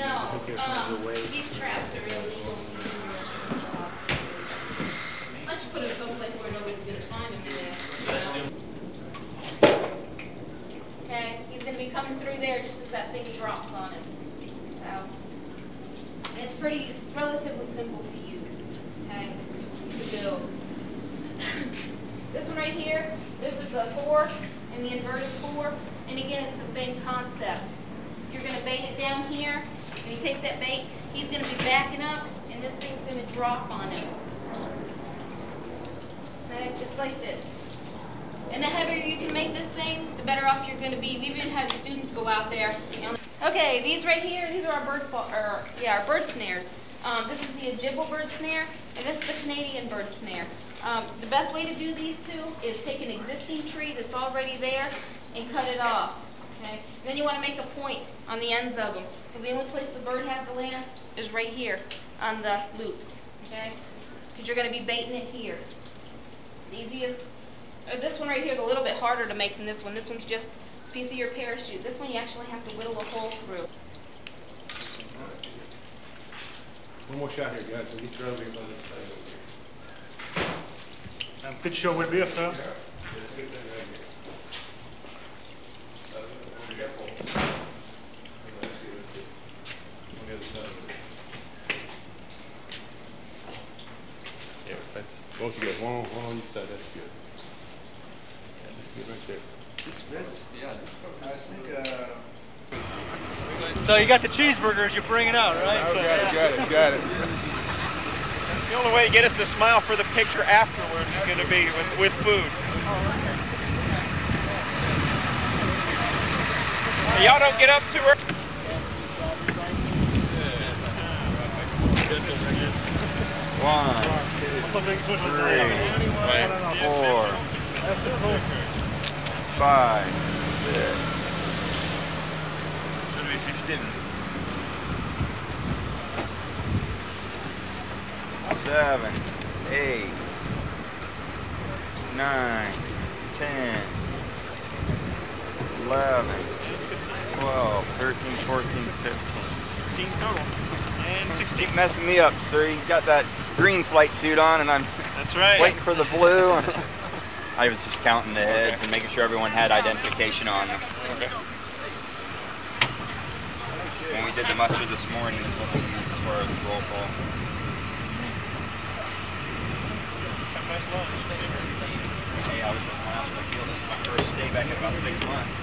No, these traps are illegal. Let's put it someplace where nobody's going to find them today. Okay, he's going to be coming through there just as that thing drops on him. So, it's relatively simple to use, okay, to build. This one right here, this is the 4 and the inverted 4, and again, it's the same concept. You're going to bait it down here, and he takes that bait, he's going to be backing up, and this thing's going to drop on him. Okay, just like this. And the heavier you can make this thing, the better off you're going to be. We even had students go out there. Okay, these right here, these are our bird snares. This is the Ojibwa bird snare, and this is the Canadian bird snare. The best way to do these two is take an existing tree that's already there and cut it off. Okay? And then you want to make a point on the ends of them. So the only place the bird has to land is right here on the loops. Okay? Because you're going to be baiting it here. The easiest, this one right here is a little bit harder to make than this one. This one's just a piece of your parachute. This one you actually have to whittle a hole through. One more shot here, guys. We'll get you over here by this side over here. Good show with you, sir. Yeah, it's a good thing right here. We got one. Let's see what it is. On the other side of it. Yeah, that's both of you guys. One on each side. That's good. Yeah, that's good right there. So you got the cheeseburgers you're bringing out, right? Oh, got it. The only way to get us to smile for the picture afterwards is going to be with food. Y'all don't get up to her. One, 3, 4, 5, 6. 7, 8, 9, 10, 11, 12, 13, 14, 15. 15 total. And 16. Keep messing me up, sir. You got that green flight suit on, and I'm waiting for the blue. I was just counting the heads and making sure everyone had identification on them. Okay. When we did the muster this morning is what we used as far as roll call. Hey, I was just out in the field. This is my first day back in about 6 months.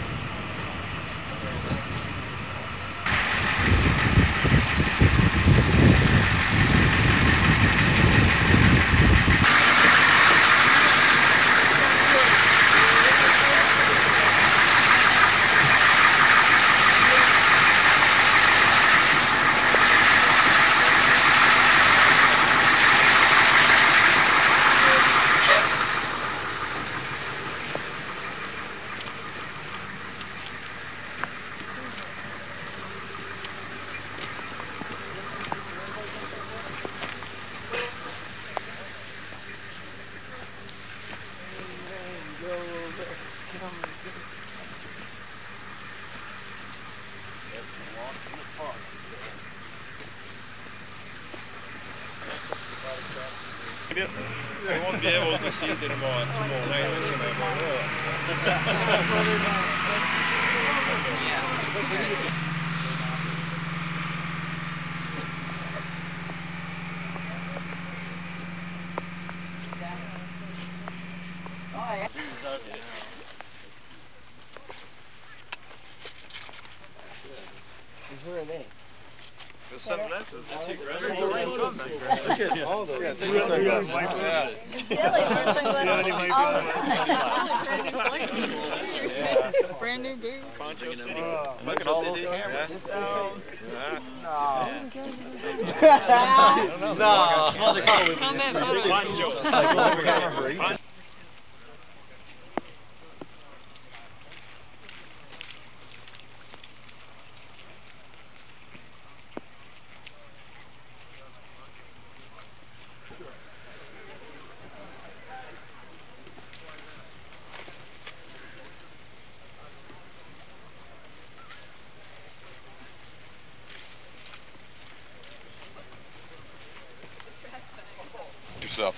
We won't be able to see it tomorrow night. Where are they? The sunglasses. All those. Yeah, take your sunglasses. Brand new boots. Poncho City. Look at all those cameras. Comment photos. Poncho.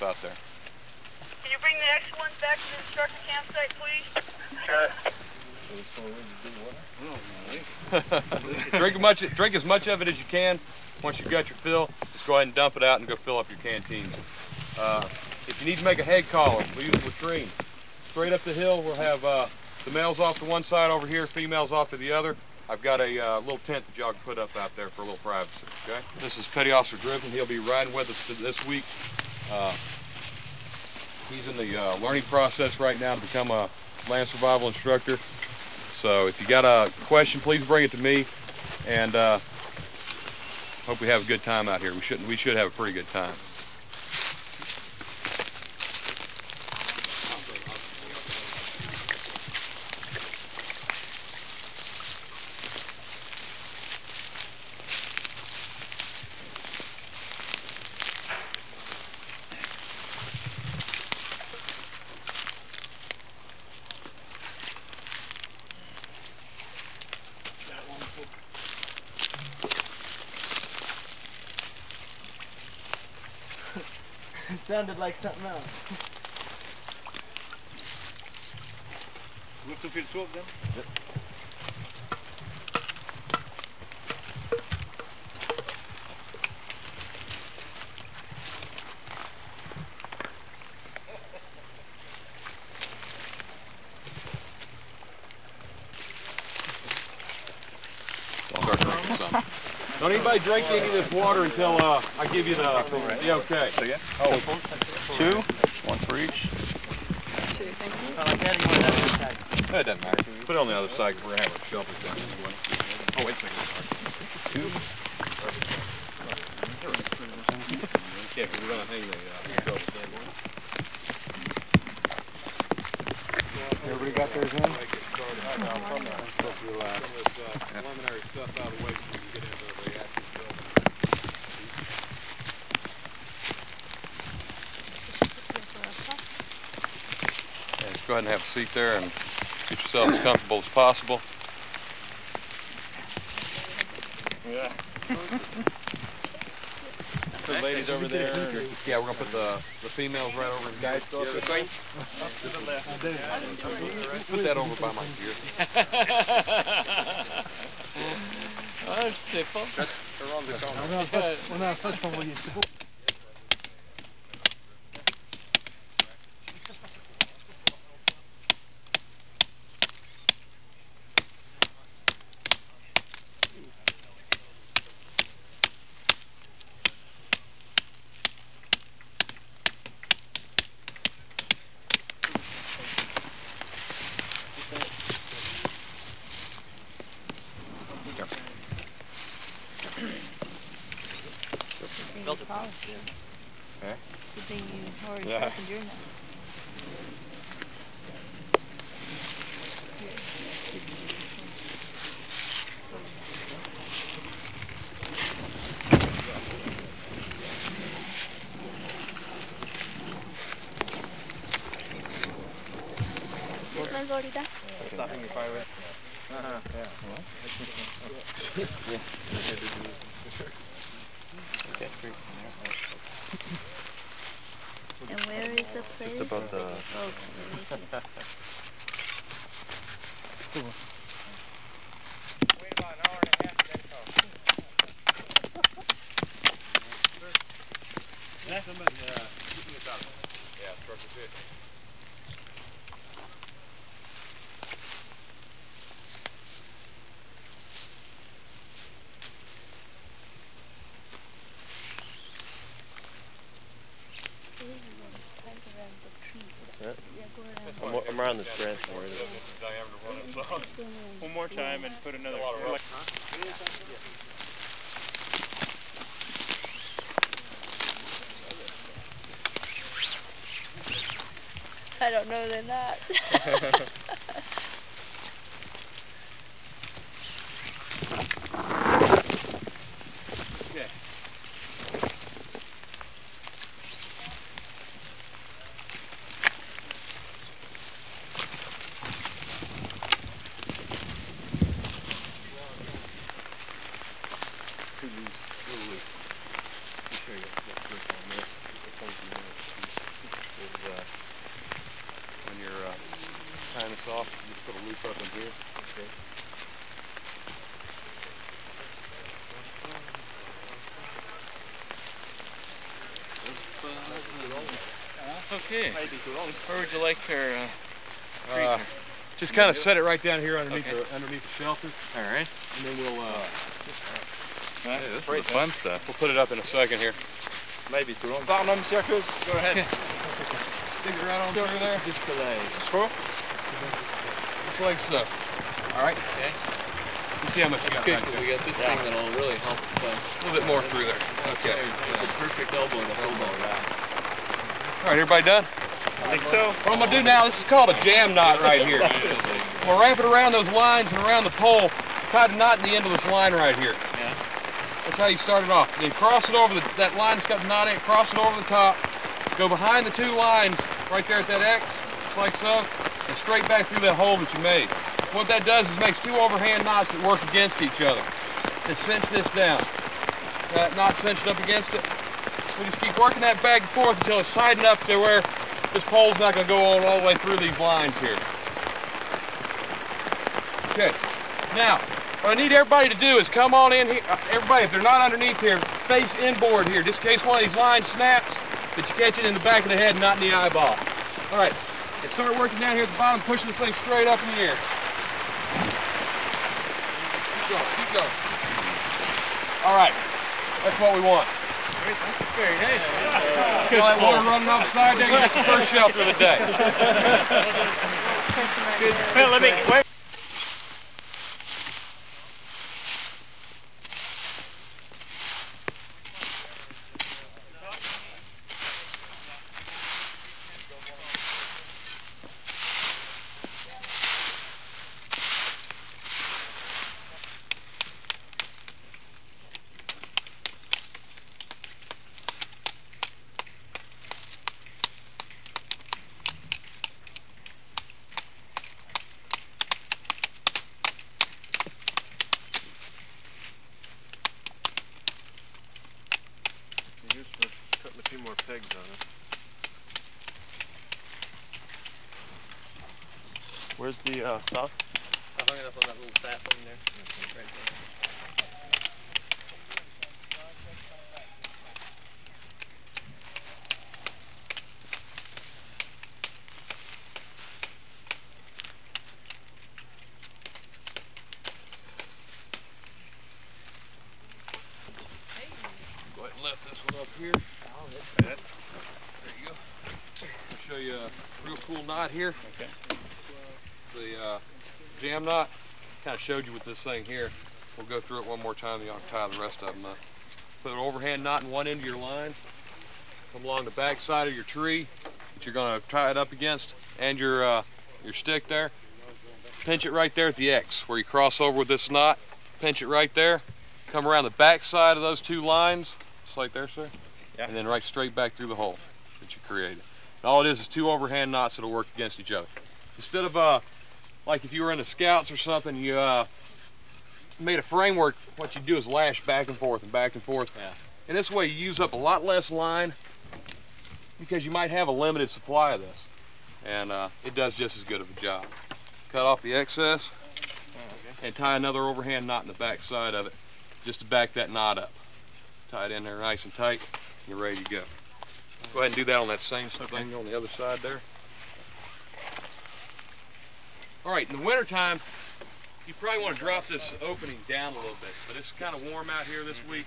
out there. Can you bring the next one back to the instructor campsite, please? Sure. Drink as much of it as you can. Once you've got your fill, just go ahead and dump it out and go fill up your canteens. If you need to make a head collar, we'll use a latrine. Straight up the hill, we'll have the males off to one side over here, females off to the other. I've got a little tent that y'all can put up out there for a little privacy, okay? This is Petty Officer Griffin. He'll be riding with us this week. He's in the learning process right now to become a land survival instructor. So if you got a question, please bring it to me, and hope we have a good time out here. We should have a pretty good time. It sounded like something else. Look up your throat then. Yep. I'll start drinking some. Don't anybody drink any of this water until I give you the okay. So yeah. Oh, 2, 1 for each. 2, thank you. It doesn't matter. Put it on the other side because we're gonna have our shovels down this way. Oh wait a second. 2. Yeah, because we're gonna hang the shovels down. Everybody got theirs in? Preliminary stuff out of the way so we can get into the reactor building. Yeah, just go ahead and have a seat there and get yourself as comfortable as possible. Yeah. The ladies over there. Yeah, we're gonna put the females right over in guys go this way. To the left. Put that over by my gear. Oh, simple. That's around the corner. Well, now such one will use to go. Filter pump. Okay. Good thing you already Yeah. fucking doing that. This one's already done. Stopping your fire with. Yeah. Okay, great. And where is the place? Just above the. Oh, Wait about an hour and a half to get out. Yeah, truck is it. I'm around this branch more. One more time and put another. I don't know they're not. Okay. Where would you like her? Just kind of set it right down here underneath the shelter. All right. And then we'll Hey, this is fun stuff. we'll put it up in a second here. Maybe too long. Barnum circus. Go ahead. Stick it right on through there. Just delay. Just like so. All right. Okay. You see how much you got Good. back there. We got this thing that'll really help. A little bit more through there. Okay. The perfect elbow to hold all that. All right, everybody done? I think so. What I'm gonna do now, this is called a jam knot right here. We'll wrap it around those lines and around the pole. Tie the knot in the end of this line right here. Yeah. That's how you start it off. Then cross it over that line that's got the knot in it, cross it over the top. Go behind the two lines right there at that X, just like so, and straight back through that hole that you made. What that does is makes two overhand knots that work against each other. And cinch this down. Got that knot cinched up against it. We just keep working that back and forth until it's tightened up to where this pole's not going to go all the way through these lines here. Okay. Now, what I need everybody to do is come on in here. Everybody, if they're not underneath here, face inboard here, just in case one of these lines snaps, that you catch it in the back of the head, not in the eyeball. All right. And start working down here at the bottom, pushing this thing straight up in the air. Keep going. Keep going. All right. That's what we want. Very nice. Feel that water running off the side there? That's the first shelter of the day. Well, let me wait. Putting a few more pegs on it. Where's the sock? I hung it up on that little sapling there. Right there. Go ahead and lift this one up here. There you go. I'll show you a real cool knot here. Okay. The jam knot. Kind of showed you with this thing here. We'll go through it one more time, then you'll tie the rest of them up. Put an overhand knot in one end of your line. Come along the back side of your tree that you're going to tie it up against, and your stick there. Pinch it right there at the X where you cross over with this knot. Pinch it right there. Come around the back side of those two lines, just like there, sir. Yeah. And then right straight back through the hole that you created. And all it is two overhand knots that'll work against each other. Instead of like if you were in the Scouts or something, you made a framework, what you do is lash back and forth and back and forth. Yeah. And this way you use up a lot less line because you might have a limited supply of this. And it does just as good of a job. Cut off the excess and tie another overhand knot in the back side of it just to back that knot up. Tie it in there nice and tight, and you're ready to go. Go ahead and do that on that same thing on the other side there. All right, in the wintertime, you probably want to drop this opening down a little bit, but it's kind of warm out here this week,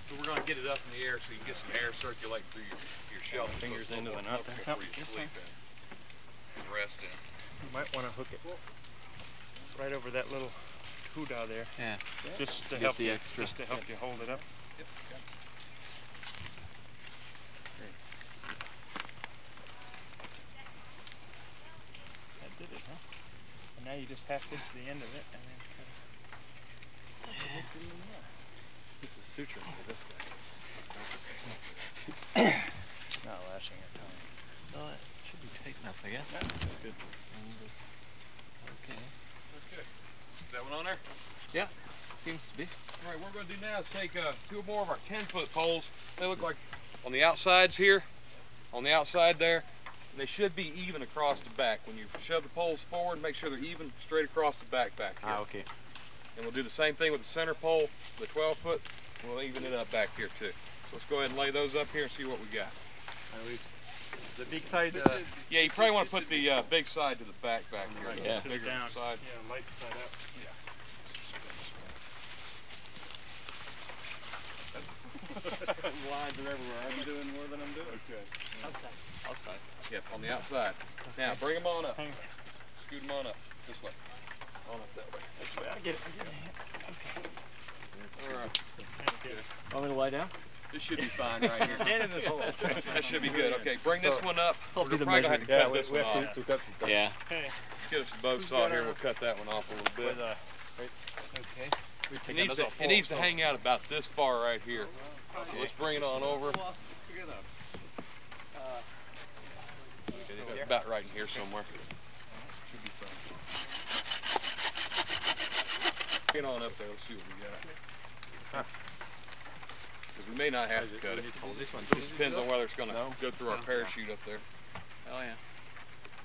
so we're going to get it up in the air so you can get some air circulating through your shelter. Fingers into the knot there. Before you sleep in and rest in. You might want to hook it right over that little hoodah there. Yeah. Just to Get help the you, extra. just to help you hold it up. Yep. That did it, huh? And now you just hack into the end of it and then cut it. This is suturing for this guy. Not lashing or tying. Well, it should be tight enough, I guess. That's good. Okay. Okay. Is that one on there? Yeah, seems to be. All right, what we're going to do now is take two more of our 10-foot poles. They look like on the outsides here, on the outside there. They should be even across the back. When you shove the poles forward, make sure they're even straight across the back here. Ah, okay. And we'll do the same thing with the center pole, the 12-foot. We'll even it up back here too. So let's go ahead and lay those up here and see what we got. The big side. Yeah, you probably want to put the big side to the back here. Yeah. The bigger Down. side. Yeah, light side up. Lines are everywhere. I'm doing more than I'm doing. Okay. Outside. Yep, on the outside. Now bring them on up. Scoot them on up. This way. On up that way. This way. I get it. All right. Want me to lie down? This should be fine right here. Stand in this hole. That should be good. Okay, bring this one up. We're do the probably going to have to cut this one off. Yeah. Okay. Let's get us a bow saw here. We'll cut that one off a little bit. Okay. It needs to hang out about this far right here. So let's bring it on over. About right in here somewhere. Should be fine. Get on up there. Let's see what we got. Because we may not have to cut it. This depends on whether it's going to go through our parachute up there. Oh yeah.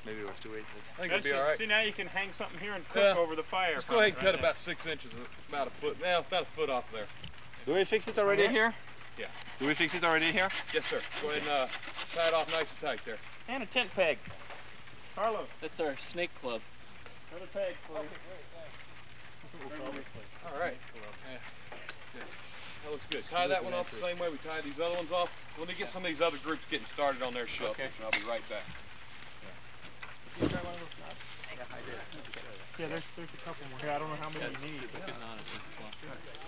Maybe it was too easy. I think it'll be all right. See, now you can hang something here and cook over the fire. Let's go ahead and cut about 6 inches, about a foot. Now, about a foot off there. Do we fix it already here? Yeah. Do we fix it already here? Yes, sir. Go ahead and tie it off nice and tight there. And a tent peg. Carlo. That's our snake club. Another peg for you. All right. Yeah. That looks good. Tie that one off the same way we tie these other ones off. Let me get some of these other groups getting started on their shelters, and I'll be right back. Yeah, there's a couple more. Yeah, I don't know how many you need.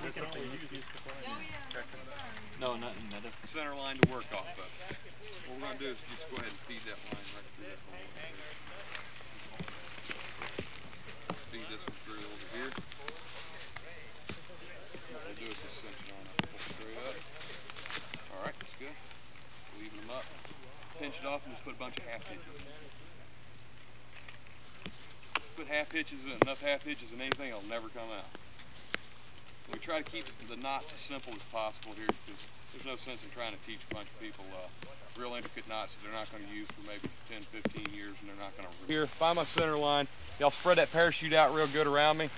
We can always use these before. No, nothing. That doesn't. Center line to work off of. What we're going to do is just go ahead and feed that line right through that hole. Feed this one through over here. What we'll do is just cinch it on up. Pull straight up. Alright, that's good. Leave them up. Pinch it off and just put a bunch of half hitches in. Put half hitches in, enough half hitches in anything, it'll never come out. We try to keep the knots as simple as possible here because there's no sense in trying to teach a bunch of people real intricate knots that they're not going to use for maybe 10, 15 years and they're not going to. Here, find my center line. Y'all spread that parachute out real good around me.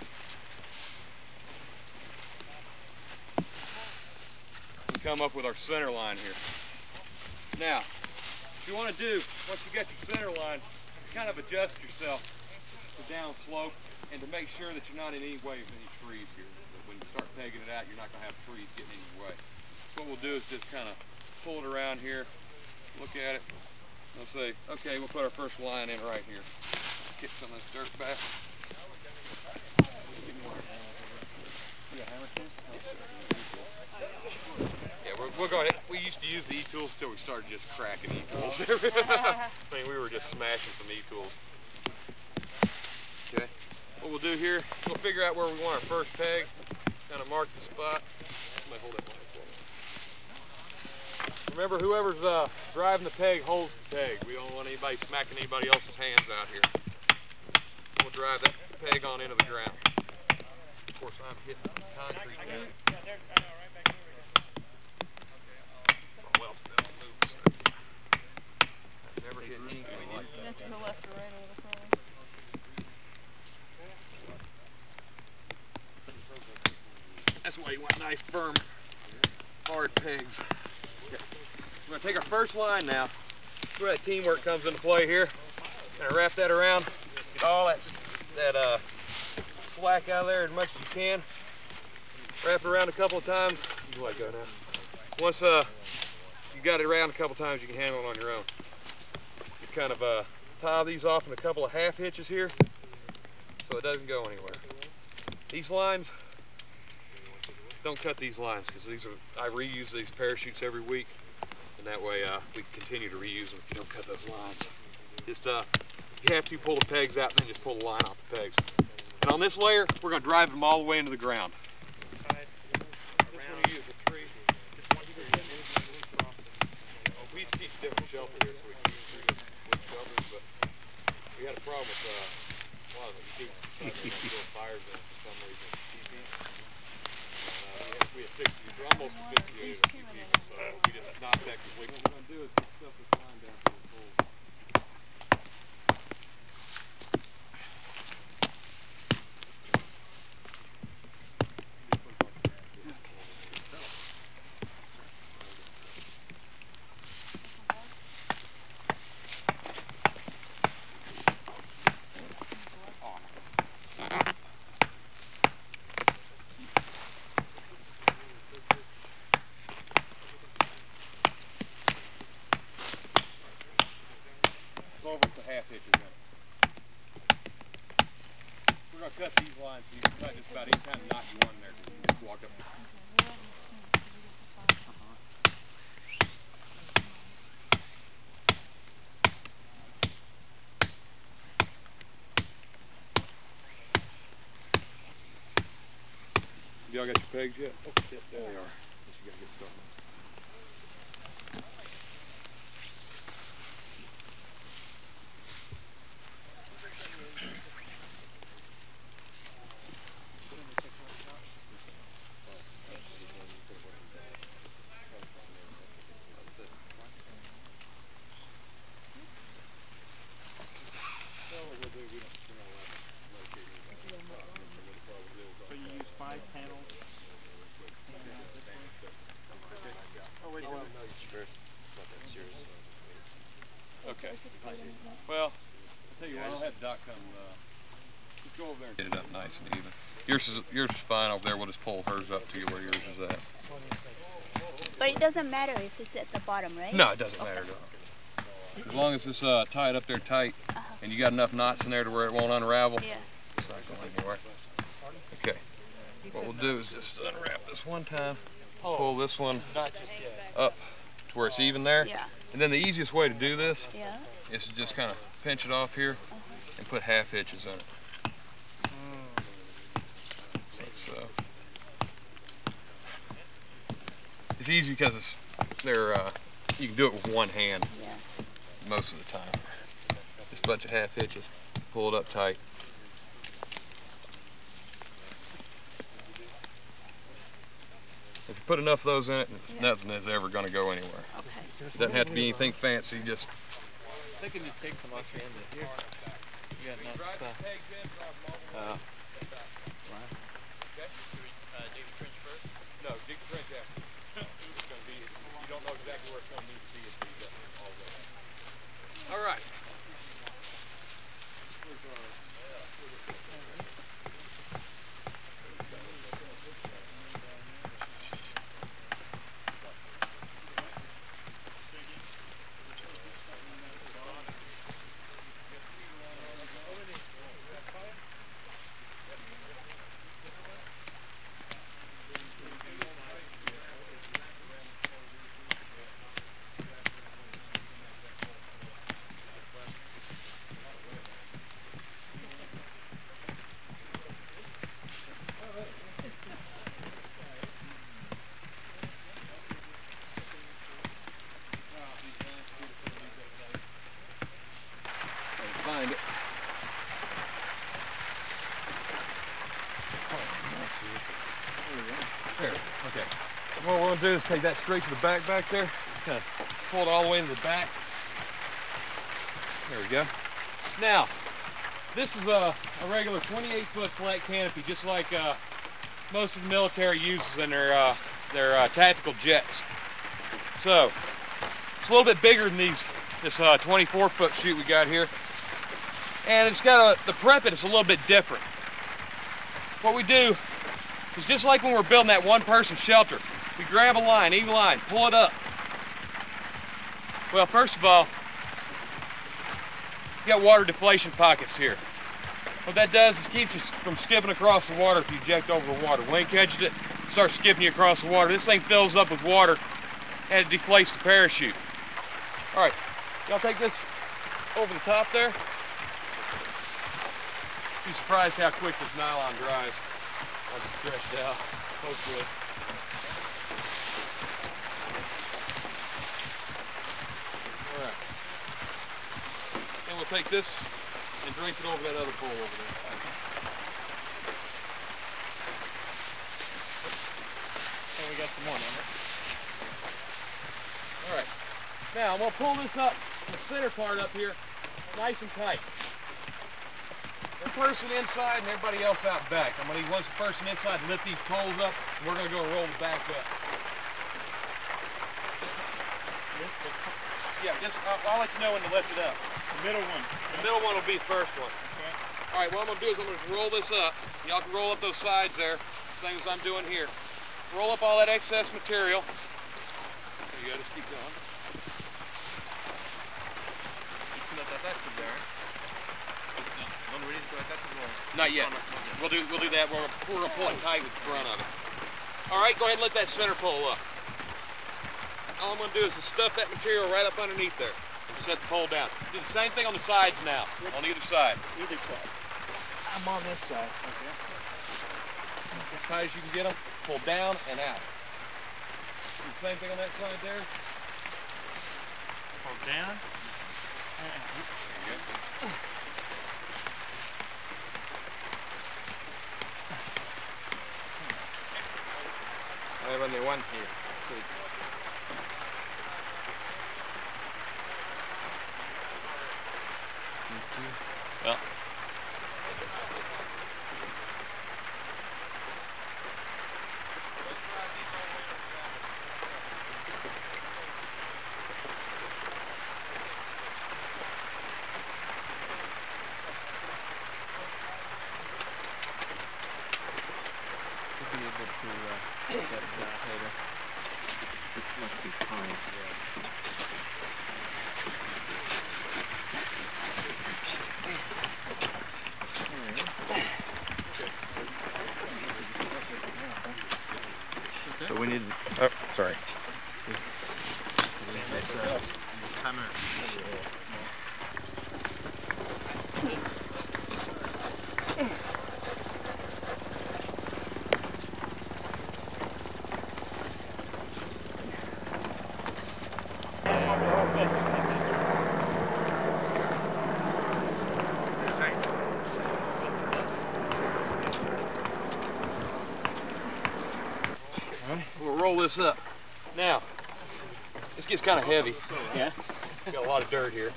And come up with our center line here. Now, what you want to do, once you get your center line, kind of adjust yourself to down slope and to make sure that you're not in any way of any trees here. When you start pegging it out, you're not going to have trees getting in your way. So what we'll do is just kind of pull it around here, look at it, and we'll say, okay, we'll put our first line in right here. Get some of this dirt back. Yeah, we'll go ahead. We used to use the E-tools until we started just cracking E-tools. I mean, we were just smashing some E-tools. Okay. What we'll do here, we'll figure out where we want our first peg. Kind of mark the spot. Somebody hold that line for me. Remember, whoever's driving the peg holds the peg. We don't want anybody smacking anybody else's hands out here. We'll drive that peg on into the ground. Of course, I'm hitting the concrete now. Oh, well, still moves. I've never hit anything like that. You have to go left or right over the phone. That's why you want nice, firm, hard pegs. Okay. We're going to take our first line now. That's where that teamwork comes into play here. Kind of wrap that around, get all that slack out of there as much as you can. Wrap it around a couple of times. You let go now. Once you got it around a couple of times, you can handle it on your own. Just kind of tie these off in a couple of half hitches here so it doesn't go anywhere. These lines, don't cut these lines because I reuse these parachutes every week, and that way we can continue to reuse them if you don't cut those lines. Just you have to pull the pegs out and then just pull the line off the pegs. And on this layer, we're going to drive them all the way into the ground. We used to teach a different shelter here, so we can use three different shelters, but we had a problem with a lot of the students decided to build fires in for some reason. We had 60, almost 58 of you people, so we just not effectively. What we're going to do is just stuff this line down to the hole. Y'all got your pegs yet? Oh, yeah, there they are. Guess you gotta get started. So you use 5 panels. Oh, wait, Okay. Well, I'll tell you what, I'll have Doc come, just go over there and get it up nice and even. Yours is fine over there. We'll just pull hers up to you where yours is at. But it doesn't matter if it's at the bottom, right? No, it doesn't matter at all. As long as it's tied up there tight, and you got enough knots in there to where it won't unravel, it's not going anywhere. Okay. What we'll do is just unwrap this one time, pull this one up to where it's even there. Yeah. And then the easiest way to do this is to just kind of pinch it off here and put half hitches in it. So it's easy because you can do it with one hand most of the time. Just a bunch of half hitches, pull it up tight. If you put enough of those in it, nothing is ever going to go anywhere. It doesn't have to be anything fancy, just... They can just take some off your end of here. You got enough stuff. dig the trench first? No, dig the trench after. It's going to be, you don't know exactly where it's going to need to be until you get all the way. All right. Find it. There, okay. What we're going to do is take that straight to the back there, kind of pull it all the way into the back. There we go. Now, this is a regular 28-foot flat canopy, just like most of the military uses in their tactical jets. So, it's a little bit bigger than this 24-foot chute we got here. And it's got the prepping is a little bit different. What we do is just like when we're building that one-person shelter, we grab a line, even line, pull it up. Well, first of all, you got water deflation pockets here. What that does is keeps you from skipping across the water if you eject over the water. When it catches it, it starts skipping you across the water. This thing fills up with water and it deflates the parachute. All right, y'all take this over the top there. Be surprised how quick this nylon dries once it's stretched out, hopefully. All right. Then we'll take this and drink it over that other pole over there. And we got some more, remember? All right. Now I'm gonna pull this up, the center part up here, nice and tight. The person inside and everybody else out back. I'm going to need one person inside to lift these poles up, and we're going to go roll the back up. Yeah, just I'll let you know when to lift it up. The middle one. The middle one will be the first one. Okay. All right, what I'm going to do is I'm going to roll this up. Y'all can roll up those sides there, same as I'm doing here. Roll up all that excess material. There you go, just keep going. Not yet. We'll do that. We're going to pull it tight with the front of it. All right, go ahead and let that center pole up. All I'm gonna do is to stuff that material right up underneath there and set the pole down. Do the same thing on the sides now, on either side. Either side. I'm on this side. Okay. As tight as you can get them, pull down and out. Do the same thing on that side there. Pull down. There you go. I have only one here, so it's... Well. This must be pine. So we need. Oh, sorry. This hammer. We'll roll this up. Now, this gets kind of heavy. Yeah. Got a lot of dirt here.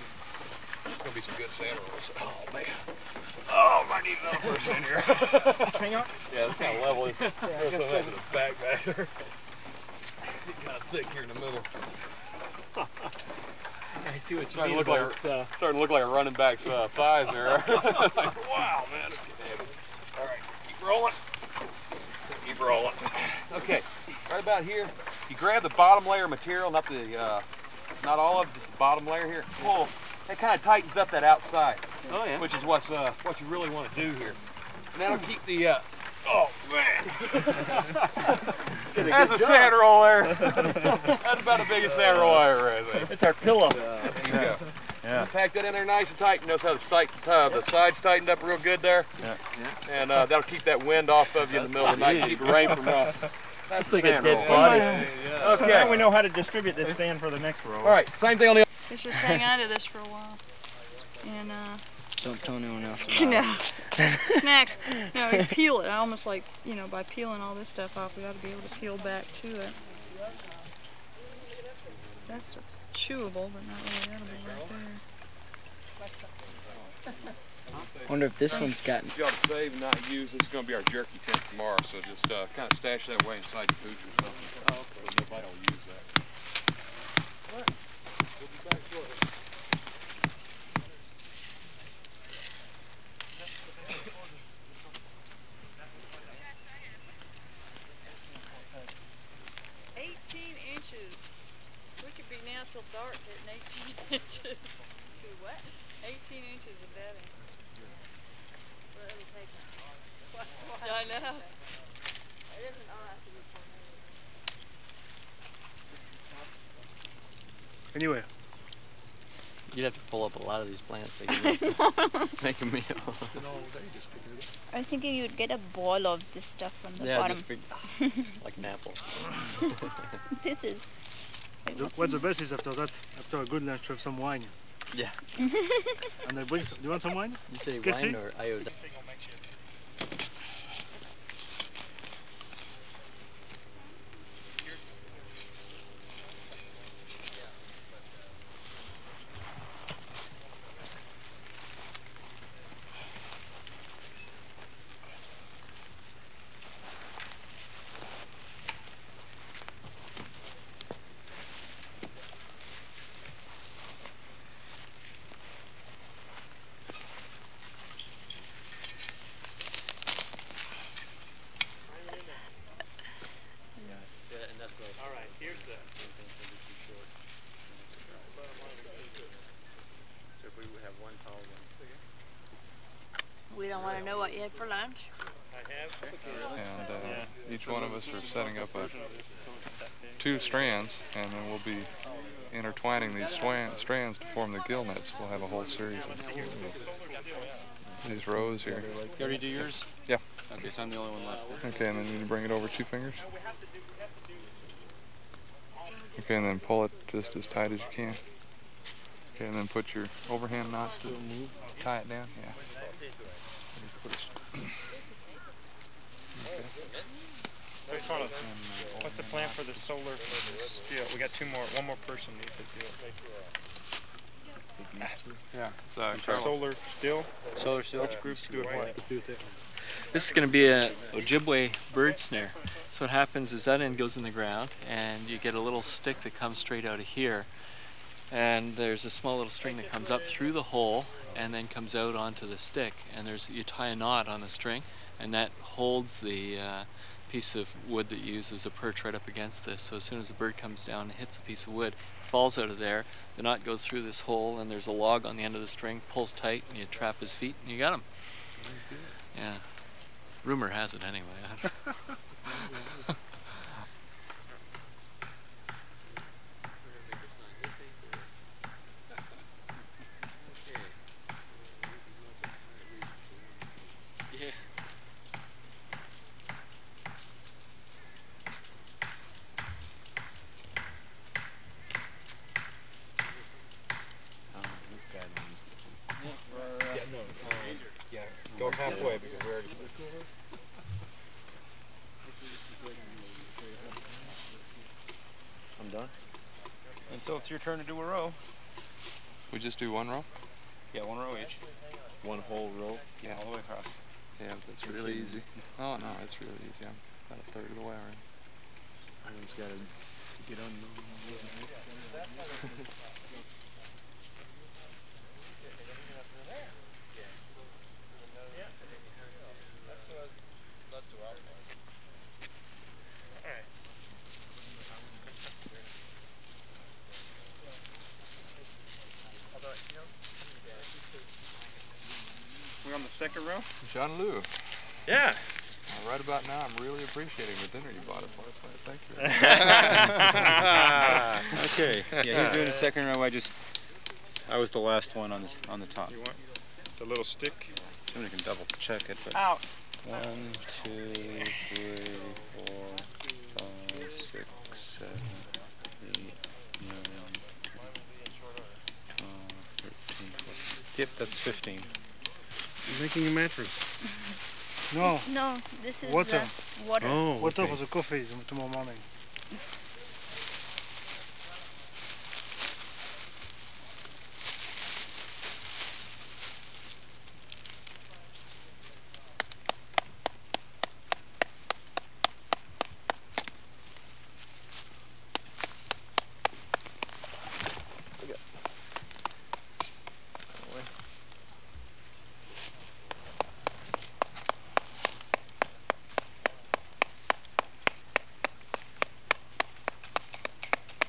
There's gonna be some good sand rolls. Oh man. Oh, I need another person in here. Hang on. Yeah, this kind of level is. Throw some of that to the back there. Get kind of thick here in the middle. I see what you Starting mean to look about, starting to look like a running back's thighs there. Like, wow, man, it's getting heavy. All right, keep rolling. Keep rolling. Okay, right about here, you grab the bottom layer of material, not the, not all of it, just the bottom layer here. Pull. That kind of tightens up that outside. Oh yeah. Which is what you really want to do here. And that'll keep the. Oh man. That's a sand roll there. That's about the biggest sand roll I ever had. It's our pillow. There you go. Yeah. Pack that in there nice and tight. You notice how the sides tightened up real good there. Yeah. And that'll keep that wind off of you in the middle of the night and keep the rain from That's like a dead body. Okay. Now we know how to distribute this sand for the next row. All right. Same thing on the. Let's just hang on to this for a while. And Don't tell anyone else about no. Snacks. No, you peel it. I almost like, you know, by peeling all this stuff off, we got to be able to peel back to it. That stuff's chewable, but not really edible right there. it. Wonder if this one's gotten. You ought to save and not use. This is going to be our jerky tent tomorrow, so just kind of stash that away inside your food or something. Oh, okay. So nobody will use that. All right. We'll be back shortly. 18 inches. We could be now till dark hitting 18 inches. Do what? 18 inches of bedding. Well, it'll take quite a while. I know. It doesn't all have to be tornadoes. Anyway. You'd have to pull up a lot of these plants to make a meal. I was thinking you'd get a ball of this stuff from the Yeah, bottom. just big, like an apple. This is. What's the best is after that, after a good lunch, to have some wine. Yeah. And I bring some, do you want some wine? You say Cassie? wine or iodine? We don't want to know what you had for lunch. And each one of us are setting up 2 strands, and then we'll be intertwining these strands to form the gill nets. We'll have a whole series of these rows here. You already do yours? Yeah. Okay, so I'm the only one left. Okay, and then you bring it over 2 fingers. Okay, and then pull it just as tight as you can. Okay, and then put your overhand knot to tie it down. Yeah. So what's the plan for the solar steel? We got one more person needs to do it. Yeah. Solar steel? Solar steel. Which groups do it what? This is going to be a Ojibwe bird snare. So what happens is that end goes in the ground, and you get a little stick that comes straight out of here. And there's a small little string that comes up through the hole and then comes out onto the stick. And you tie a knot on the string, and that holds the piece of wood that you use as a perch right up against this. So as soon as the bird comes down and hits a piece of wood, falls out of there, the knot goes through this hole, and there's a log on the end of the string, pulls tight, and you trap his feet, and you got him. Yeah. Rumor has it anyway. Go halfway because we already. I'm done. And so it's your turn to do a row. We just do 1 row? Yeah, 1 row each. 1 whole row? Yeah, all the way across. Yeah, that's really easy. Oh no, it's really easy. I'm about a third of the way already. I just gotta get on the We're on the 2nd row? John Lou. Yeah. Right about now, I'm really appreciating the dinner you bought us last night. Thank you. Okay. Yeah, he's doing the 2nd row. I was the last one on the top. You want the little stick? Somebody can double check it. But Out. 1, 2, 3, 4, 5, 6, 7, 8, 9, 12, 13, 14. Yep, that's 15. You're making a mattress. No. No, this is water. Water. Oh, water for the coffee tomorrow morning.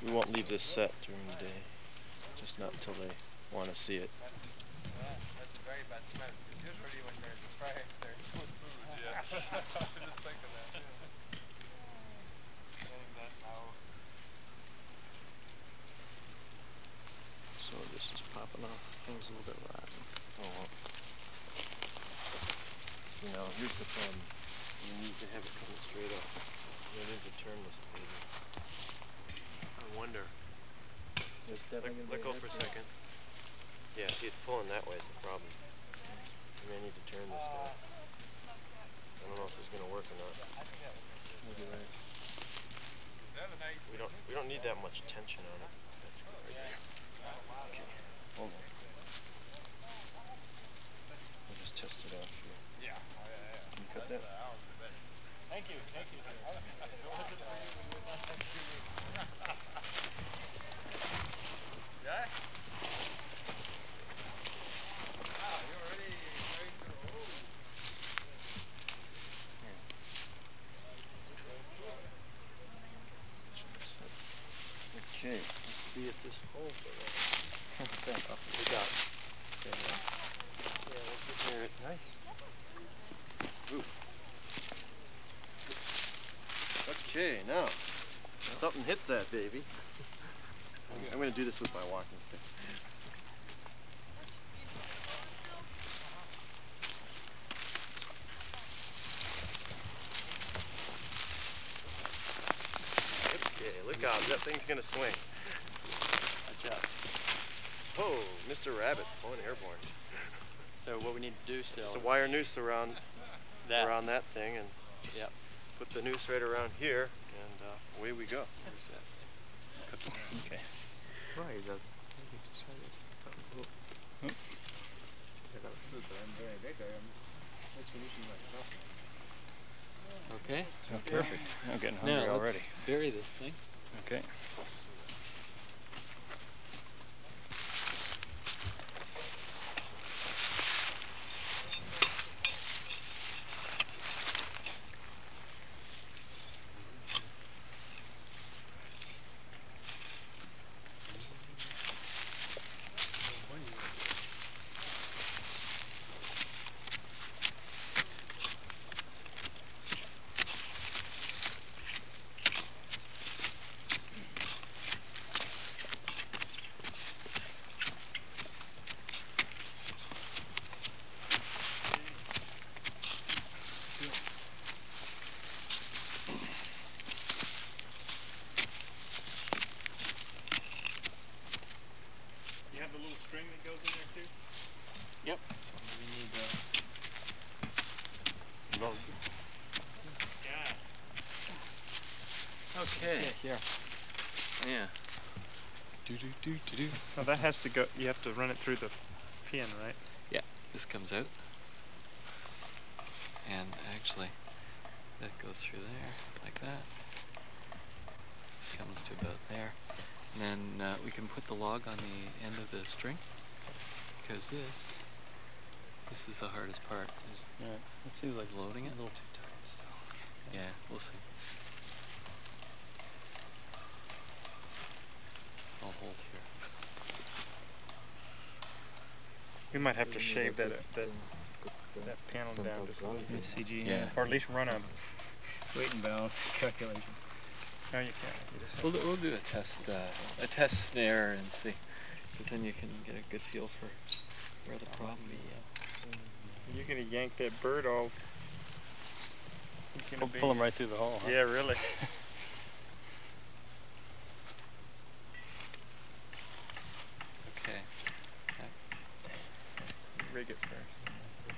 We won't leave this set during the day, just not until they want to see it. That's a very bad smell. Usually when there's a fire, there's good food. Yeah. I was just thinking that. So this is popping off. Things a little bit rotten. Oh well. You know, here's the problem. You need to have it coming straight up. You need to turn this baby. I wonder. Let go for a second. Yeah, see, it's pulling that way is the problem. You may need to turn this guy. I don't know if it's gonna work or not. Maybe right. We don't need that much tension on it. That's good right there. Okay. Hold on. We'll just test it out here. Yeah. Can you cut that? Thank you. Thank you. Yeah? Okay, let's see if this holds all right. Okay, we got it. Okay, yeah, let's just hear it. Nice. Ooh. Okay, now, something hits that baby. I'm going to do this with my walking stick. Okay, look out, that thing's going to swing. Watch out. Oh, Mr. Rabbit's going airborne. So what we need to do still Just a wire noose around that thing, and yep. Put the noose right around here, and away we go. Okay. Okay. Oh, perfect. I'm getting hungry now, already. Let's bury this thing. Okay. You have the little string that goes in there too? Yep. We need Okay. Yes, Yeah. Oh, that has to go. You have to run it through the pin, right? Yeah. This comes out. And actually, that goes through there, like that. This comes to about there. And then we can put the log on the end of the string, because this is the hardest part, is yeah. It seems like loading it. A little too tight still. Yeah, we'll see. I'll hold here. We might have to shave that panel down just a little bit. CG. Yeah. Or at least run a. Weight and balance calculation. No, you can't. You just have We'll do a test snare and see, because then you can get a good feel for where the problem is. You're gonna yank that bird off. We'll pull him right through the hole. Huh? Yeah, really. Okay. Rig it first.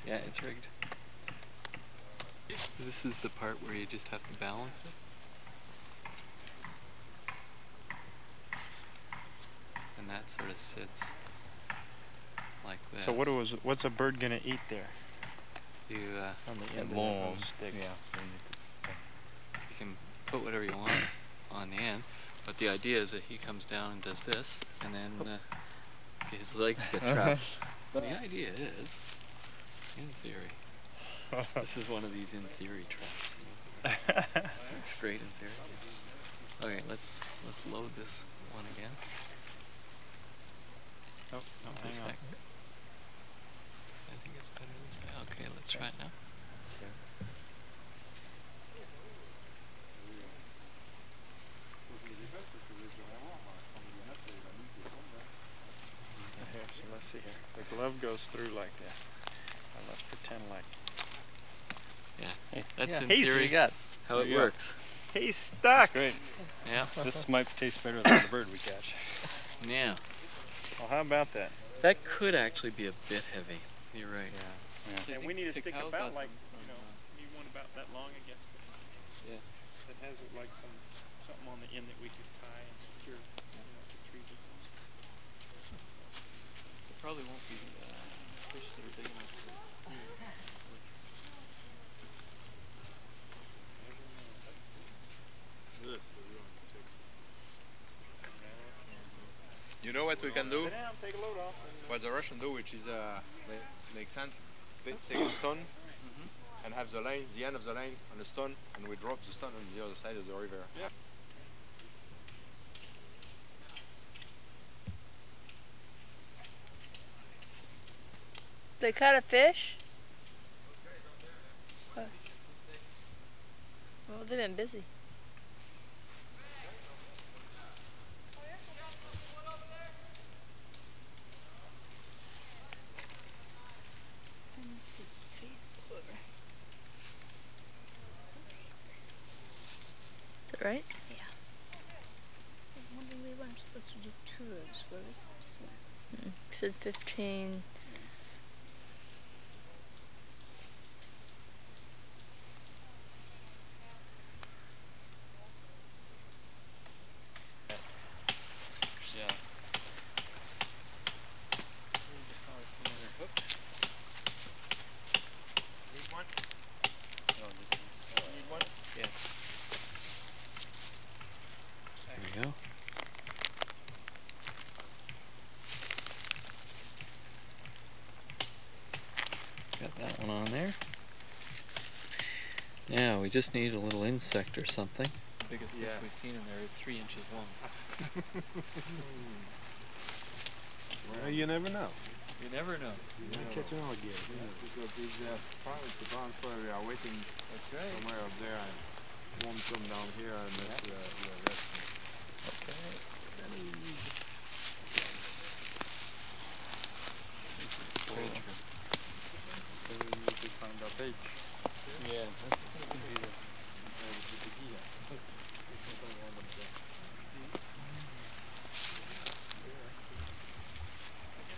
Yeah, it's rigged. This is the part where you just have to balance it. And that sort of sits like this. So what's a bird gonna eat there? You On the end of long the stick. Yeah. you can put whatever you want on the end, but the idea is that he comes down and does this, and then his legs get trapped. The idea is, in theory, this is one of these in theory traps. Looks great in theory. Okay, let's load this one again. Oh, hang on. I think it's better this way. Okay, let's try it now. Here, so let's see here. The glove goes through like this. And let's pretend like. Yeah, that's in he's theory got. how it works. He's stuck. Great. Yeah. This might taste better than the bird we catch. Yeah. Well, how about that? That could actually be a bit heavy. You're right. Yeah. And we need a stick How about about like, need one about that long against the, Yeah. that has like something on the end that we could tie and secure, to treat it. There probably won't be fish that are big enough for this. You know what we can do? Sit down, take a load off. What the Russians do, which is make sense. They take a stone and have the line, the end of the line on the stone, and we drop the stone on the other side of the river. Yeah. They caught a fish? Well, they've been busy. Said 15. Yeah. Need one? Need one? Yeah. There we go. Got that one on there. Now we just need a little insect or something. The biggest fish we've seen in there is 3 inches long. Well, you never know. You never know. You might catch an alligator. Yeah. Because these probably the bonds probably are waiting somewhere up there and warm some down here and that's we're resting. Okay. Page. So we need to find our page. Yeah.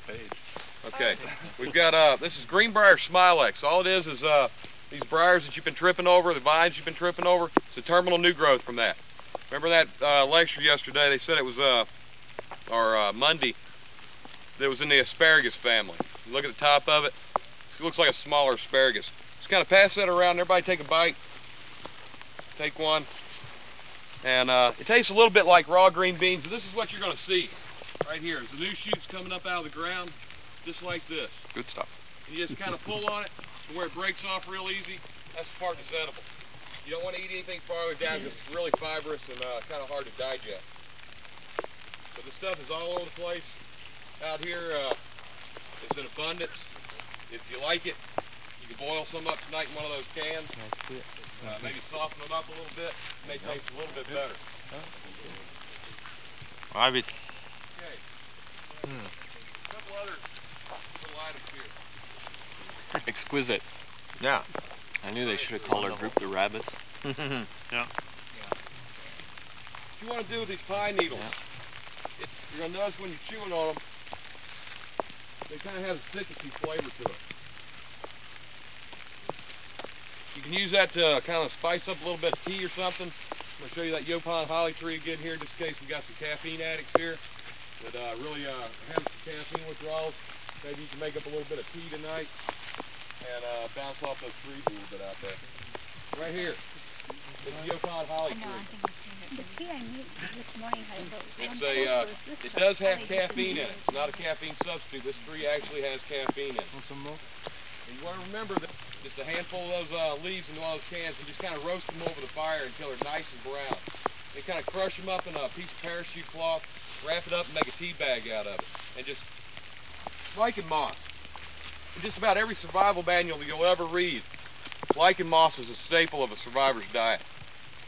Page. Okay, we've got, this is Greenbrier Smilex. All it is these briars that you've been tripping over, the vines you've been tripping over, it's a terminal new growth from that. Remember that lecture yesterday, they said it was, or Monday, that it was in the asparagus family. You look at the top of it, it looks like a smaller asparagus. Just kind of pass that around, everybody take a bite. Take one. And it tastes a little bit like raw green beans. This is what you're going to see right here. Is the new shoots coming up out of the ground, just like this. Good stuff. And you just kind of pull on it to where it breaks off real easy. That's the part that's edible. You don't want to eat anything farther down because it's really fibrous and kind of hard to digest. So this stuff is all over the place out here. It's in abundance. If you like it, you can boil some up tonight in one of those cans. That's good. Maybe soften them up a little bit. They taste a little bit better. I would. Okay. A couple other little items here. Exquisite. Yeah. I knew they should have called our group the Rabbits. Yeah. What you want to do with these pine needles, you're going to notice when you're chewing on them, they kind of have a citrusy flavor to it. You can use that to kind of spice up a little bit of tea or something. I'm going to show you that Yopon holly tree again here, just in case we got some caffeine addicts here that really have some caffeine withdrawals. Maybe you can make up a little bit of tea tonight and bounce off those trees a little bit out there. Right here, this is Yopon holly tree. The tea I made this morning had about It's it does have caffeine in it. It's not a caffeine substitute. This tree actually has caffeine in it. Want some more? And you want to remember that just a handful of those leaves into one of those cans and just kind of roast them over the fire until they're nice and brown. Then kind of crush them up in a piece of parachute cloth, wrap it up and make a tea bag out of it. And just lichen moss. In just about every survival manual that you'll ever read, lichen moss is a staple of a survivor's diet.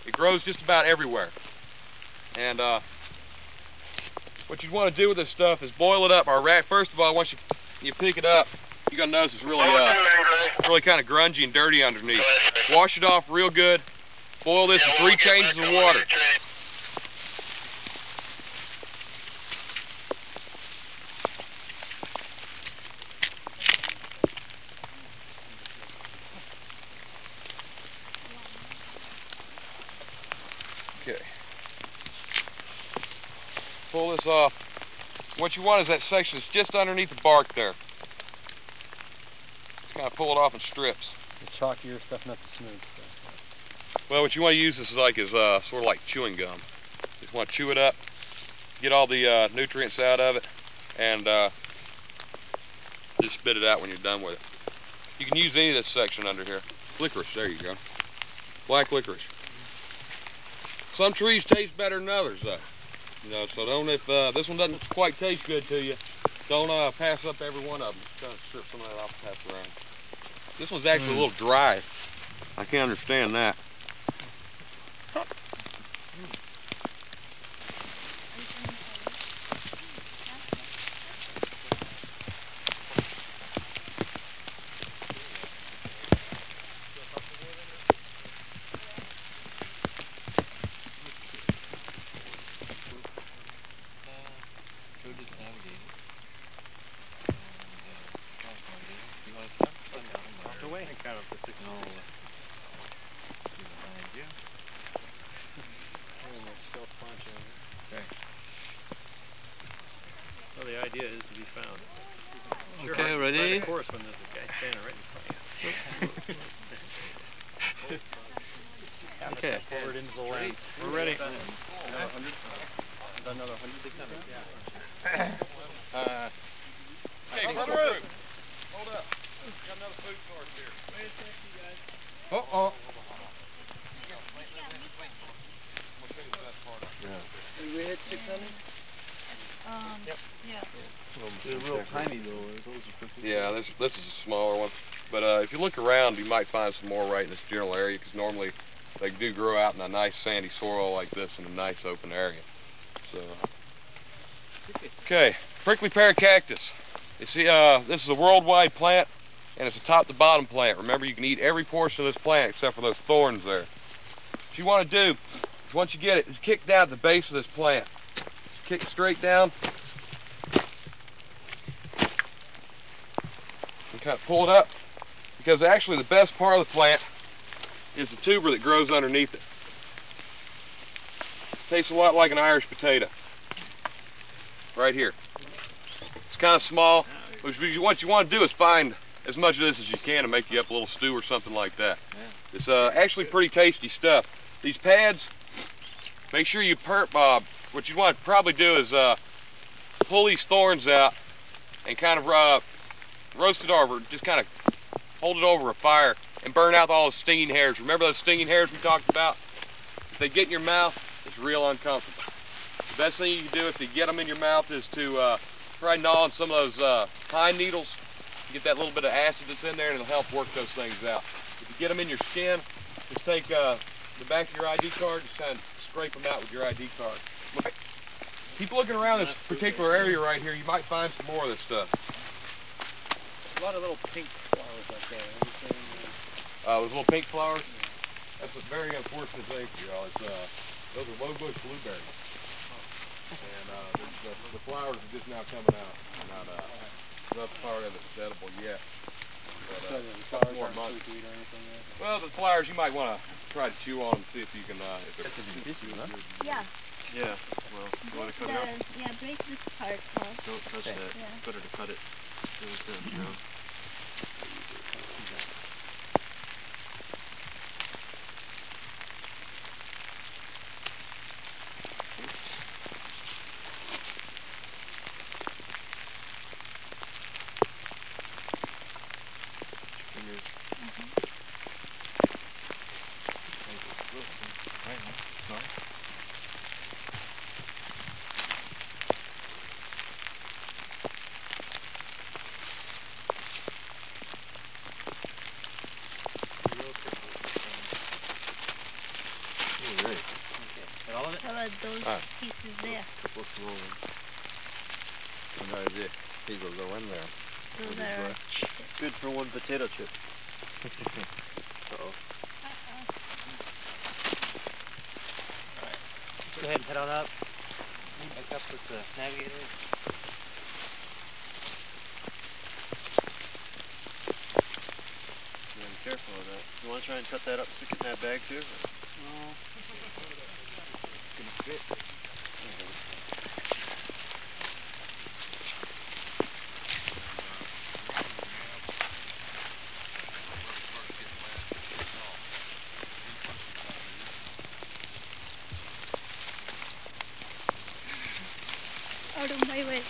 It grows just about everywhere. And what you want to do with this stuff is boil it up. First of all, once you pick it up, you're gonna notice it's really kind of grungy and dirty underneath. Wash it off real good. Boil this in 3 changes of water. Okay. Pull this off. What you want is that section that's just underneath the bark there. Just kind of pull it off in strips. The chalkier stuff, not the smooth stuff. Well, what you want to use this is sort of like chewing gum. Just want to chew it up, get all the nutrients out of it, and just spit it out when you're done with it. You can use any of this section under here. Licorice, there you go. Black licorice. Some trees taste better than others, though. You know, so don't, if this one doesn't quite taste good to you, don't pass up every one of them. Just kind of strip some of that off and pass it around. This one's actually a little dry. I can't understand that. idea is to be found. Sure Okay, hard to ready? decide a course when there's a guy standing right in front of you. Okay. Forward into the lens. We're ready. Another 100? Another 100? 600? Hey, come through. Hold up. Got another food source here. Wait a sec, you guys. Uh-oh. Did we hit 600? Yep. Yeah. They're real tiny though. Those are pretty Yeah, this is a smaller one. But if you look around, you might find some more right in this general area, because normally they do grow out in a nice sandy soil like this in a nice open area. So, okay, prickly pear cactus. You see, this is a worldwide plant, and it's a top to bottom plant. Remember, you can eat every portion of this plant except for those thorns there. What you want to do is, once you get it, is kick down at the base of this plant. Kick straight down. And kind of pull it up, because actually the best part of the plant is the tuber that grows underneath it. Tastes a lot like an Irish potato. Right here. It's kind of small. What you want to do is find as much of this as you can to make you up a little stew or something like that. It's actually pretty tasty stuff. These pads, make sure you what you want to probably do is pull these thorns out and kind of roast it over, just kind of hold it over a fire and burn out all the stinging hairs. Remember those stinging hairs we talked about? If they get in your mouth, it's real uncomfortable. The best thing you can do if you get them in your mouth is to try gnawing some of those pine needles. Get that little bit of acid that's in there, and it'll help work those things out. If you get them in your skin, just take the back of your ID card, just kind of scrape them out with your ID card. Keep looking around this particular area right here. You might find some more of this stuff. A lot of little pink flowers out there. Those little pink flowers? That's a very unfortunate thing for y'all. Those are low bush blueberries. And the flowers are just now coming out. Not part of it's edible yet. But a couple more months. Well, the flowers you might want to try to chew on and see if you can. Yeah. Yeah. Well, you want to cut it up? Yeah, break this part off. Don't touch that. Yeah. Better to cut it. You know. Those pieces there. Couple small ones. And these will go in there. Those are good for one potato chip. Alright. Let's go ahead and head on up. Back up with the navigator. Yeah, be careful of that. You want to try and cut that up, stick it in that bag too? No. It's gonna fit. Out of my way.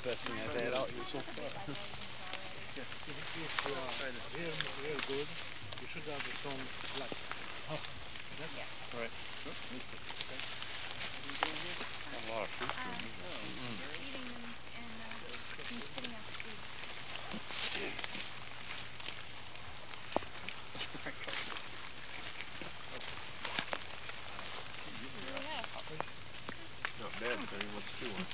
Best thing I've had out here so far. If you are real good, you should have some black. Oh. Yes? All right. A lot of fruit here. Eating them and putting out food. Not bad, but he wants to do one.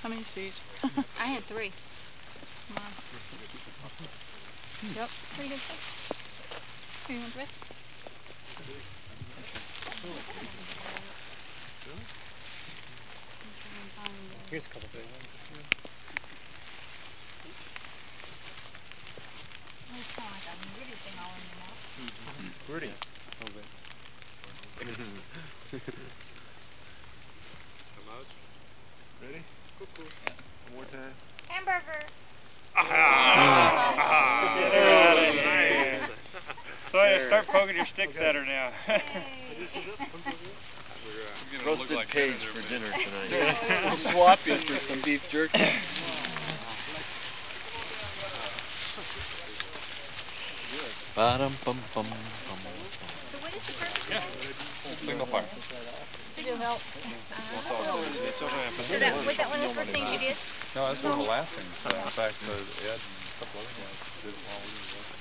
How many seeds? I had 3. Come on. Yep. Pretty good stuff. Here, you want the rest? Here's a couple big ones. It's kind of like a gritty thing all in your mouth. Gritty. Come out. Ready? Cuckoo. One more time. Hamburger. So you start poking your sticks at her now. Roasted page for dinner tonight. We'll swap you for some beef jerky. Bum bum bum. So what is the first Yeah. Signal fire. Did you help? So was that one of the first things you did? No, this was the last thing. In fact, Ed and a couple other guys did it while we were working.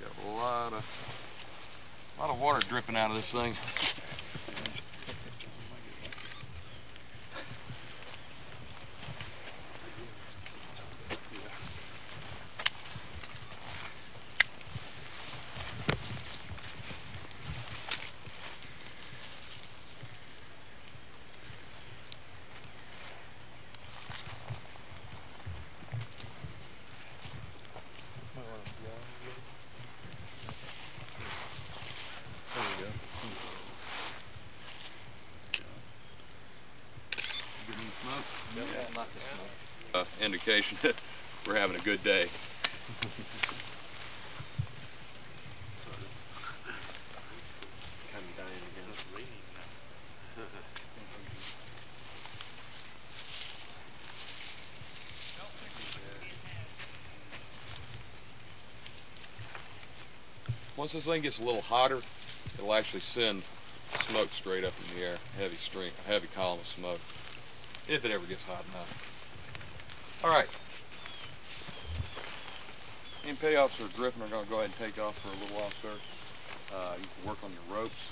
Got a lot of water dripping out of this thing. Indication that we're having a good day. Once this thing gets a little hotter, it'll actually send smoke straight up in the air, a heavy column of smoke, if it ever gets hot enough. All right. Me and Petty Officer Griffin are going to go ahead and take off for a little while, sir. You can work on your ropes.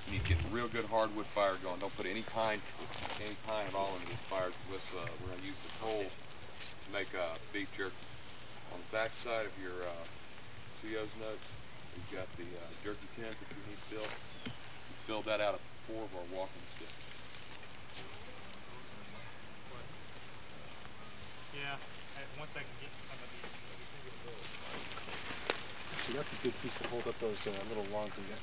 You need to get a real good hardwood fire going. Don't put any pine at all into this fire. We're going to use the coal to make beef jerky. On the back side of your CO's note, we've got the jerky tent that you need built. We build that out of 4 of our walking sticks. Yeah, once I can get some of these. So that's a good piece to hold up those little logs we got.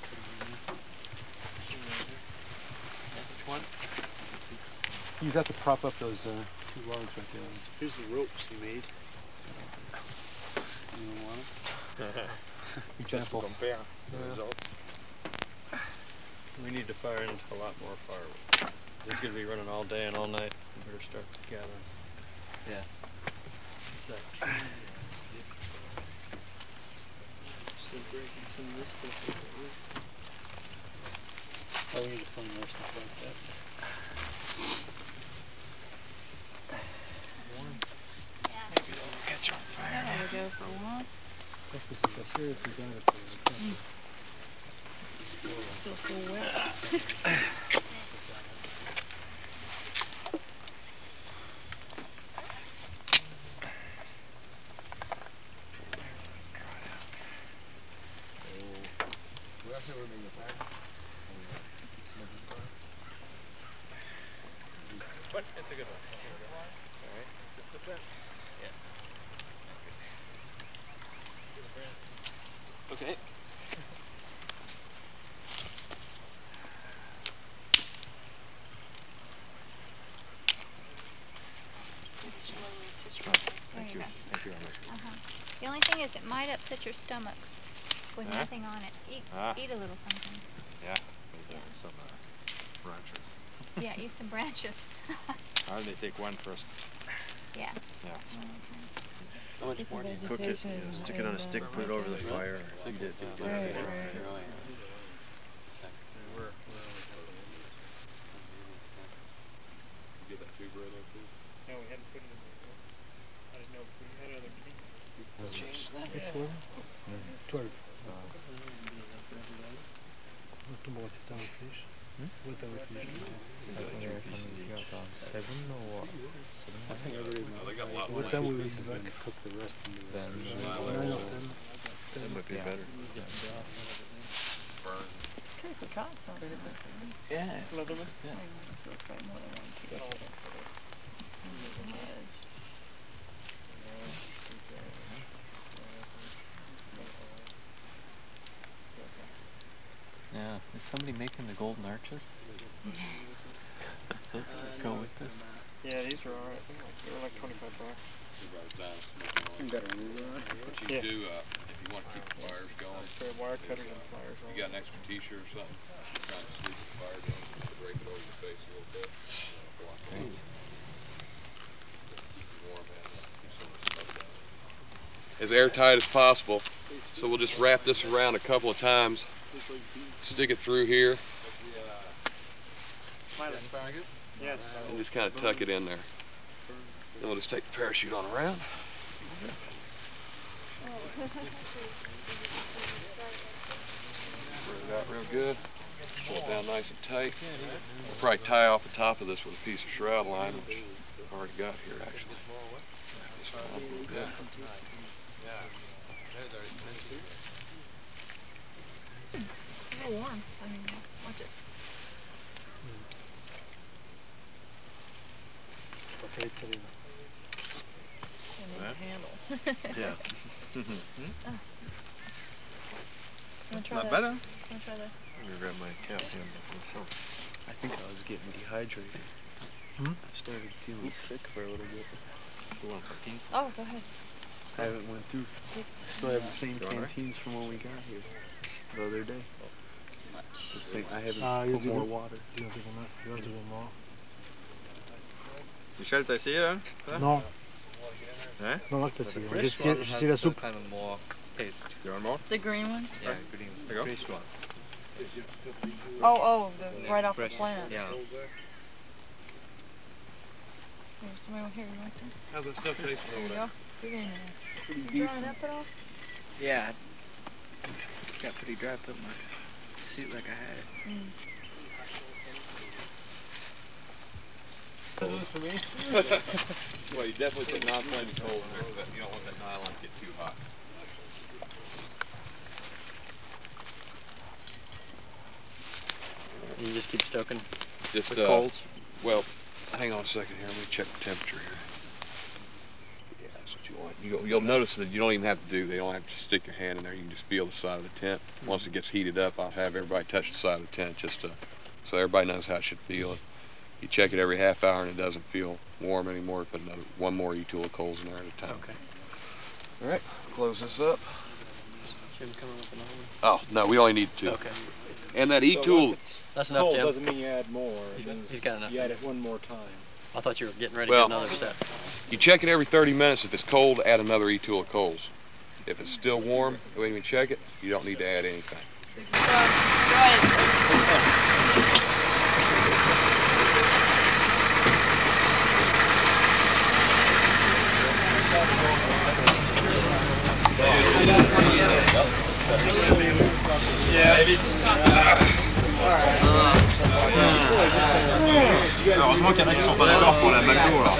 Which one? Use that to prop up those 2 logs right there. Here's the ropes you made. You want them? Example. Just to compare the results. We need to fire in a lot more firewood. This is going to be running all day and all night. We better start gathering. Yeah. Still breaking some of this stuff. Oh, we need to find more stuff like that. Maybe it'll catch on fire. That'll go for a while. Still so wet. But it's a good one. Alright. Put that. Yeah. Okay. Thank you. Thank you very much. The only thing is it might upset your stomach with nothing on it. Eat a little something. Yeah, maybe some branches. Yeah, eat some branches. I'll only take one first. Yeah. Yeah. How much Cook it, stick it on a stick, put it over the fire, eat it. Right. Get that tuber in there too? No, we hadn't put it in there. I didn't know if we had other cans. Change that. This one? 12. What is our fish? What are we fish? Seven or what? I think they got a lot what time will we be back? Cook the rest in the 9 or 10. That might be better. Okay, if we caught some. Yeah. Leatherman? Yeah. This looks like more than 1 kilo. Yeah. Is somebody making the golden arches? Go with this. Yeah, these are alright. They were like $25. What you do, if you want to keep the fires going, Wire cutters and pliers. you got an extra t-shirt or something, you're trying to sweep the fire down, you break it over your face a little bit. Keep it warm and keep some of the smoke down. As airtight as possible. So we'll just wrap this around a couple of times, stick it through here, Asparagus? Yeah. and just kind of tuck it in there. Then we'll just take the parachute on around. Spread it out real good. Pull it down nice and tight. We'll probably tie off the top of this with a piece of shroud line, which I've already got here actually. Just a little bit. It's a little warm. I mean, watch it. Okay, And then handle. Yeah. Not better? Wanna try this? I'm gonna grab my cap here. I think I was getting dehydrated. I started feeling sick for a little bit. You want some peas? Oh, go ahead. I haven't went through. Still have the same canteens from when we got here the other day. The same. I haven't put more water. You want to do more? Michel, t'as essayé là? Non. Hein? Non, moi je peux essayer. Je sais la soupe. Kind of more taste. You want more? The green ones? Yeah, green. There you go. Fish one. Oh, right off the plant. Yeah. Here, somebody over here, you want some? How's that stuff tasting There over you there? go. Get in there. Pretty You drying decent. up at all? Yeah. Got pretty dry. Put my suit like I had it. For me? Well, you definitely put non-flaming coal in there because you don't want that nylon to get too hot. You just keep stoking Just with coals? Well, hang on a second here. Let me check the temperature here. Yeah, that's what you want. You'll notice that you don't even have to do. They don't have to stick your hand in there. You can just feel the side of the tent. Once it gets heated up, I'll have everybody touch the side of the tent just to, so everybody knows how it should feel. You check it every half hour and it doesn't feel warm anymore. Put one more E-tool of coals in there at a time. Okay. All right, close this up. Jim coming with another one? Oh, no, we only need two. Okay. And that E-tool. That's enough, Jim. Doesn't mean you add more. He's got enough. You add it one more time. I thought you were getting ready to get another step. You check it every 30 minutes. If it's cold, add another E-tool of coals. If it's still warm, when you check it, you don't need to add anything. Go ahead. Heureusement qu'il y en a qui sont pas d'accord pour la McDo alors.